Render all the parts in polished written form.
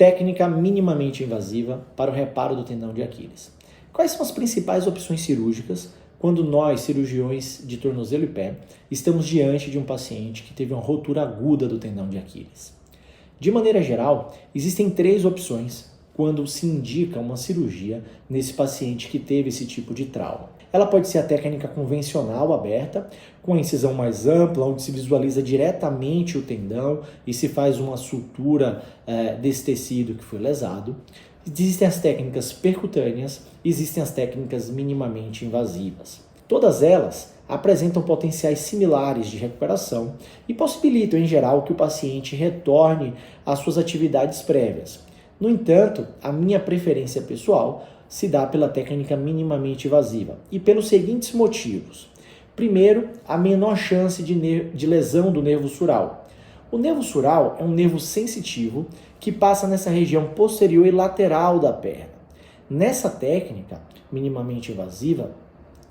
técnica minimamente invasiva para o reparo do tendão de Aquiles. Quais são as principais opções cirúrgicas quando nós, cirurgiões de tornozelo e pé, estamos diante de um paciente que teve uma rotura aguda do tendão de Aquiles? De maneira geral, existem 3 opções quando se indica uma cirurgia nesse paciente que teve esse tipo de trauma. Ela pode ser a técnica convencional aberta, com a incisão mais ampla, onde se visualiza diretamente o tendão e se faz uma sutura desse tecido que foi lesado. Existem as técnicas percutâneas, existem as técnicas minimamente invasivas. Todas elas apresentam potenciais similares de recuperação e possibilitam, em geral, que o paciente retorne às suas atividades prévias. No entanto, a minha preferência pessoal se dá pela técnica minimamente invasiva e pelos seguintes motivos. Primeiro, a menor chance de lesão do nervo sural. O nervo sural é um nervo sensitivo que passa nessa região posterior e lateral da perna. Nessa técnica minimamente invasiva,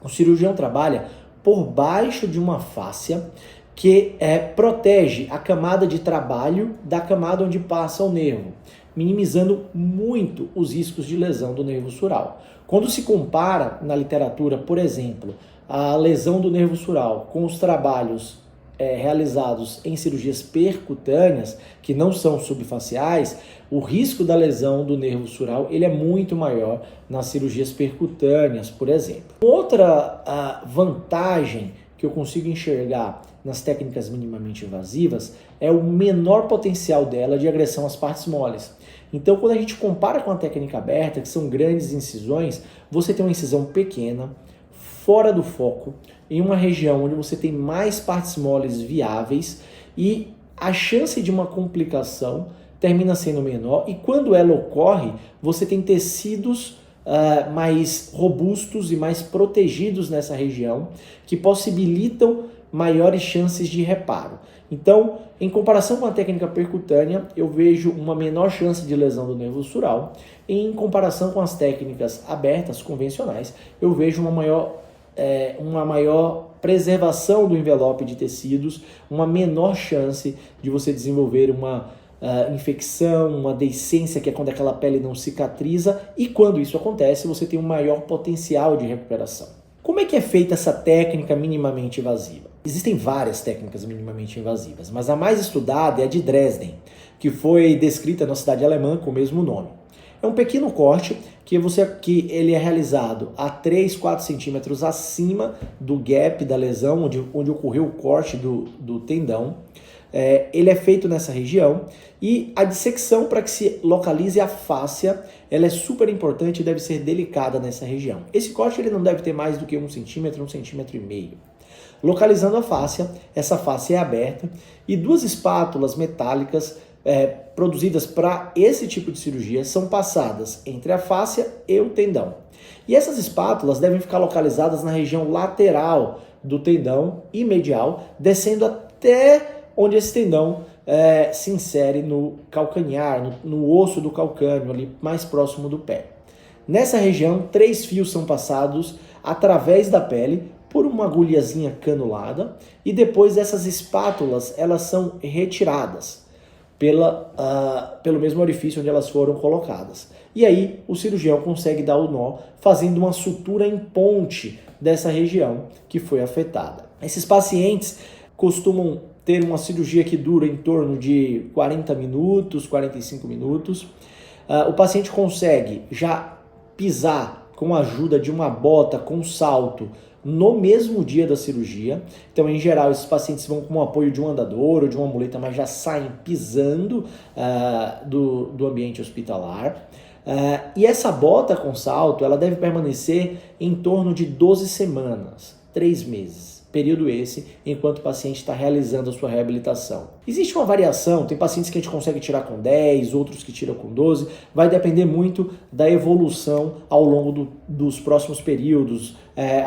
o cirurgião trabalha por baixo de uma fáscia que protege a camada de trabalho da camada onde passa o nervo, minimizando muito os riscos de lesão do nervo sural. Quando se compara na literatura, por exemplo, a lesão do nervo sural com os trabalhos realizados em cirurgias percutâneas, que não são subfaciais, o risco da lesão do nervo sural ele é muito maior nas cirurgias percutâneas, por exemplo. Outra vantagem que eu consigo enxergar nas técnicas minimamente invasivas é o menor potencial dela de agressão às partes moles. Então, quando a gente compara com a técnica aberta, que são grandes incisões, você tem uma incisão pequena, fora do foco, em uma região onde você tem mais partes moles viáveis e a chance de uma complicação termina sendo menor, e quando ela ocorre, você tem tecidos mais robustos e mais protegidos nessa região, que possibilitam maiores chances de reparo. Então, em comparação com a técnica percutânea, eu vejo uma menor chance de lesão do nervo sural. Em comparação com as técnicas abertas, convencionais, eu vejo uma maior preservação do envelope de tecidos, uma menor chance de você desenvolver uma infecção, uma deiscência, que é quando aquela pele não cicatriza, e quando isso acontece, você tem um maior potencial de recuperação. Como é que é feita essa técnica minimamente invasiva? Existem várias técnicas minimamente invasivas, mas a mais estudada é a de Dresden, que foi descrita na cidade alemã com o mesmo nome. É um pequeno corte que ele é realizado a 3, 4 centímetros acima do gap da lesão, onde ocorreu o corte do tendão. Ele é feito nessa região e a dissecção para que se localize a fáscia, ela é super importante e deve ser delicada nessa região. Esse corte ele não deve ter mais do que 1 centímetro, 1,5 centímetros. Localizando a fáscia, essa fáscia é aberta e 2 espátulas metálicas produzidas para esse tipo de cirurgia são passadas entre a fáscia e o tendão. E essas espátulas devem ficar localizadas na região lateral do tendão e medial, descendo até onde esse tendão se insere no calcanhar, no osso do calcânio, ali mais próximo do pé. Nessa região, 3 fios são passados através da pele por uma agulhazinha canulada e depois essas espátulas elas são retiradas pelo mesmo orifício onde elas foram colocadas. E aí o cirurgião consegue dar o nó fazendo uma sutura em ponte dessa região que foi afetada. Esses pacientes costumam ter uma cirurgia que dura em torno de 40 minutos, 45 minutos. O paciente consegue já pisar com a ajuda de uma bota com salto no mesmo dia da cirurgia. Então, em geral, esses pacientes vão com o apoio de um andador ou de uma muleta, mas já saem pisando do ambiente hospitalar. E essa bota com salto, ela deve permanecer em torno de 12 semanas, 3 meses. Período esse, enquanto o paciente está realizando a sua reabilitação. Existe uma variação, tem pacientes que a gente consegue tirar com 10, outros que tiram com 12, vai depender muito da evolução ao longo dos próximos períodos,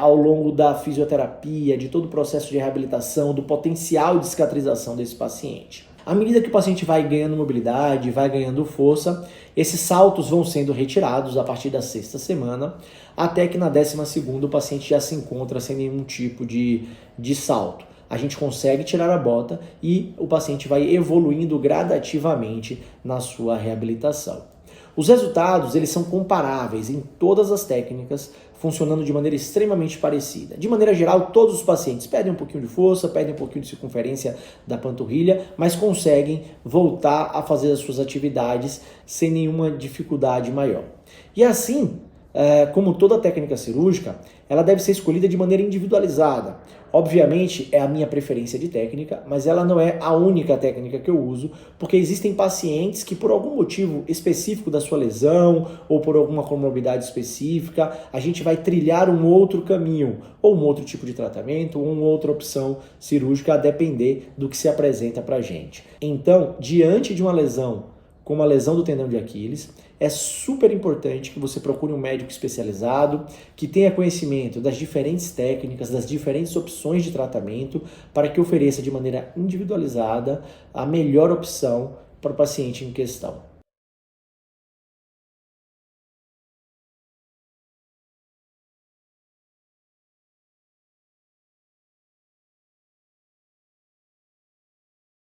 ao longo da fisioterapia, de todo o processo de reabilitação, do potencial de cicatrização desse paciente. À medida que o paciente vai ganhando mobilidade, vai ganhando força, esses saltos vão sendo retirados a partir da 6ª semana, até que na 12ª o paciente já se encontra sem nenhum tipo de salto. a gente consegue tirar a bota e o paciente vai evoluindo gradativamente na sua reabilitação. Os resultados, eles são comparáveis em todas as técnicas, funcionando de maneira extremamente parecida. De maneira geral, todos os pacientes perdem um pouquinho de força, perdem um pouquinho de circunferência da panturrilha, mas conseguem voltar a fazer as suas atividades sem nenhuma dificuldade maior. E assim, como toda técnica cirúrgica, ela deve ser escolhida de maneira individualizada. Obviamente, é a minha preferência de técnica, mas ela não é a única técnica que eu uso, porque existem pacientes que, por algum motivo específico da sua lesão ou por alguma comorbidade específica, a gente vai trilhar um outro caminho, ou um outro tipo de tratamento, ou uma outra opção cirúrgica, a depender do que se apresenta para a gente. Então, diante de uma lesão, como a lesão do tendão de Aquiles, é super importante que você procure um médico especializado, que tenha conhecimento das diferentes técnicas, das diferentes opções de tratamento, para que ofereça de maneira individualizada a melhor opção para o paciente em questão.